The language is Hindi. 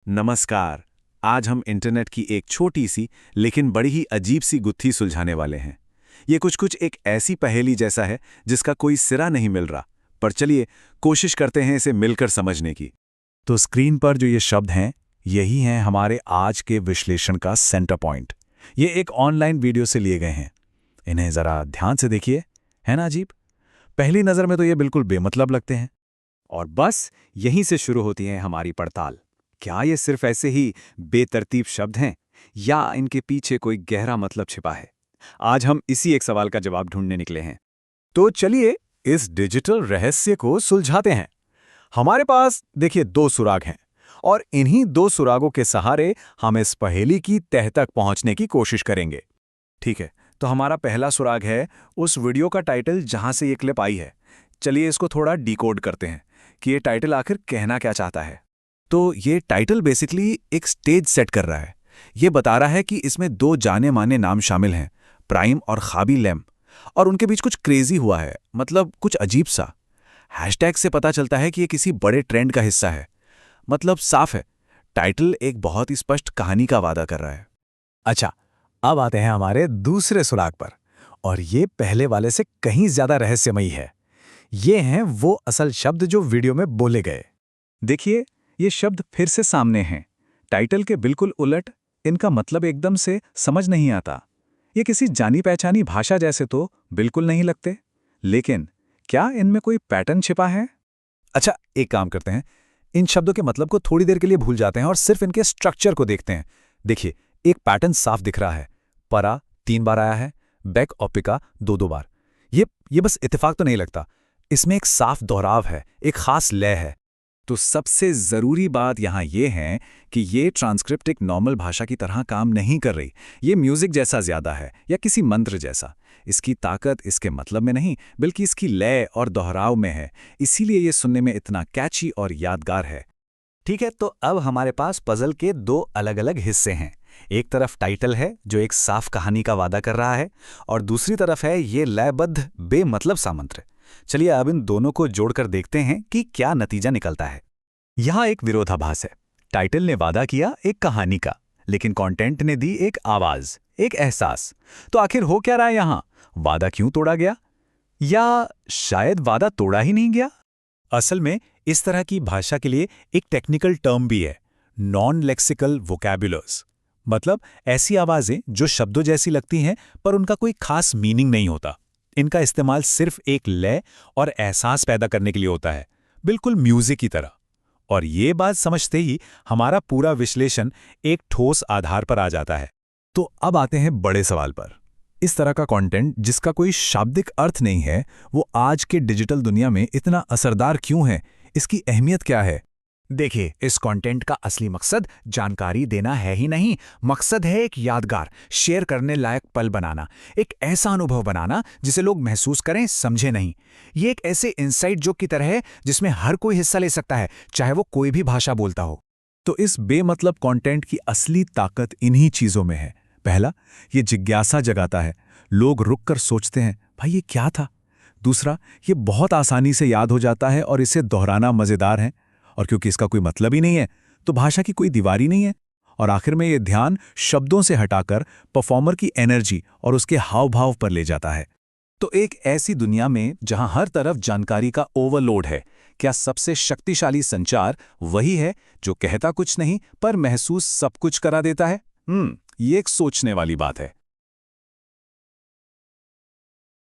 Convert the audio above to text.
नमस्कार। आज हम इंटरनेट की एक छोटी सी लेकिन बड़ी ही अजीब सी गुत्थी सुलझाने वाले हैं। ये कुछ एक ऐसी पहेली जैसा है जिसका कोई सिरा नहीं मिल रहा, पर चलिए कोशिश करते हैं इसे मिलकर समझने की। तो स्क्रीन पर जो ये शब्द हैं, यही हैं हमारे आज के विश्लेषण का सेंटर पॉइंट। ये एक ऑनलाइन वीडियो से लिए गए हैं। इन्हें ज़रा ध्यान से देखिए, है ना अजीब? पहली नज़र में तो ये बिल्कुल बेमतलब लगते हैं। और बस यहीं से शुरू होती है हमारी पड़ताल। क्या ये सिर्फ ऐसे ही बेतरतीब शब्द हैं या इनके पीछे कोई गहरा मतलब छिपा है? आज हम इसी एक सवाल का जवाब ढूंढने निकले हैं। तो चलिए इस डिजिटल रहस्य को सुलझाते हैं। हमारे पास देखिए 2 सुराग हैं और इन्हीं 2 सुरागों के सहारे हम इस पहेली की तह तक पहुंचने की कोशिश करेंगे। ठीक है, तो हमारा पहला सुराग है उस वीडियो का टाइटल जहां से ये क्लिप आई है। चलिए इसको थोड़ा डिकोड करते हैं कि ये टाइटल आखिर कहना क्या चाहता है। तो ये टाइटल बेसिकली एक स्टेज सेट कर रहा है। ये बता रहा है कि इसमें 2 जाने माने नाम शामिल हैं, प्राइम और खाबी लैम, और उनके बीच कुछ क्रेजी हुआ है, मतलब कुछ अजीब सा। हैशटैग से पता चलता है कि ये किसी बड़े ट्रेंड का हिस्सा है। मतलब साफ है, टाइटल एक बहुत ही स्पष्ट कहानी का वादा कर रहा है। अच्छा, अब आते हैं हमारे दूसरे सुराग पर, और ये पहले वाले से कहीं ज्यादा रहस्यमयी है। ये हैं वो असल शब्द जो वीडियो में बोले गए। देखिए, ये शब्द फिर से सामने हैं, टाइटल के बिल्कुल उलट। इनका मतलब एकदम से समझ नहीं आता। ये किसी जानी पहचानी भाषा जैसे तो बिल्कुल नहीं लगते, लेकिन क्या इनमें कोई पैटर्न छिपा है? अच्छा, एक काम करते हैं, इन शब्दों के मतलब को थोड़ी देर के लिए भूल जाते हैं और सिर्फ इनके स्ट्रक्चर को देखते हैं। देखिए, एक पैटर्न साफ दिख रहा है। परा 3 बार आया है, बैक और पिका 2-2 बार। ये बस इत्तेफाक तो नहीं लगता। इसमें एक साफ दोहराव है, एक खास लय है। तो सबसे जरूरी बात यहां यह है कि ये ट्रांसक्रिप्ट एक नॉर्मल भाषा की तरह काम नहीं कर रही। ये म्यूजिक जैसा ज्यादा है या किसी मंत्र जैसा। इसकी ताकत इसके मतलब में नहीं, बल्कि इसकी लय और दोहराव में है। इसीलिए ये सुनने में इतना कैची और यादगार है। ठीक है, तो अब हमारे पास पजल के 2 अलग-अलग हिस्से हैं। एक तरफ टाइटल है जो एक साफ कहानी का वादा कर रहा है, और दूसरी तरफ है ये लयबद्ध बेमतलब सा मंत्र। चलिए अब इन दोनों को जोड़कर देखते हैं कि क्या नतीजा निकलता है। यहां एक विरोधाभास है। टाइटल ने वादा किया एक कहानी का, लेकिन कंटेंट ने दी एक आवाज, एक एहसास। तो आखिर हो क्या रहा है यहां? वादा क्यों तोड़ा गया? या शायद वादा तोड़ा ही नहीं गया? असल में इस तरह की भाषा के लिए एक टेक्निकल टर्म भी है, नॉन लेक्सिकल वोकैबुलर्स। मतलब ऐसी आवाजें जो शब्दों जैसी लगती हैं पर उनका कोई खास मीनिंग नहीं होता। इनका इस्तेमाल सिर्फ एक लय और एहसास पैदा करने के लिए होता है, बिल्कुल म्यूजिक की तरह। और ये बात समझते ही हमारा पूरा विश्लेषण एक ठोस आधार पर आ जाता है। तो अब आते हैं बड़े सवाल पर। इस तरह का कंटेंट जिसका कोई शाब्दिक अर्थ नहीं है, वो आज के डिजिटल दुनिया में इतना असरदार क्यों है? इसकी अहमियत क्या है? देखिए, इस कंटेंट का असली मकसद जानकारी देना है ही नहीं। मकसद है एक यादगार, शेयर करने लायक पल बनाना, एक ऐसा अनुभव बनाना जिसे लोग महसूस करें, समझे नहीं। ये एक ऐसे इनसाइड जोक की तरह है जिसमें हर कोई हिस्सा ले सकता है, चाहे वो कोई भी भाषा बोलता हो। तो इस बेमतलब कंटेंट की असली ताकत इन्हीं चीजों में है। पहला, ये जिज्ञासा जगाता है। लोग रुककर सोचते हैं, भाई ये क्या था? दूसरा, ये बहुत आसानी से याद हो जाता है और इसे दोहराना मजेदार है। और क्योंकि इसका कोई मतलब ही नहीं है, तो भाषा की कोई दीवार ही नहीं है। और आखिर में ये ध्यान शब्दों से हटाकर परफॉर्मर की एनर्जी और उसके हाव भाव पर ले जाता है। तो एक ऐसी दुनिया में जहां हर तरफ जानकारी का ओवरलोड है, क्या सबसे शक्तिशाली संचार वही है जो कहता कुछ नहीं पर महसूस सब कुछ करा देता है? ये एक सोचने वाली बात है।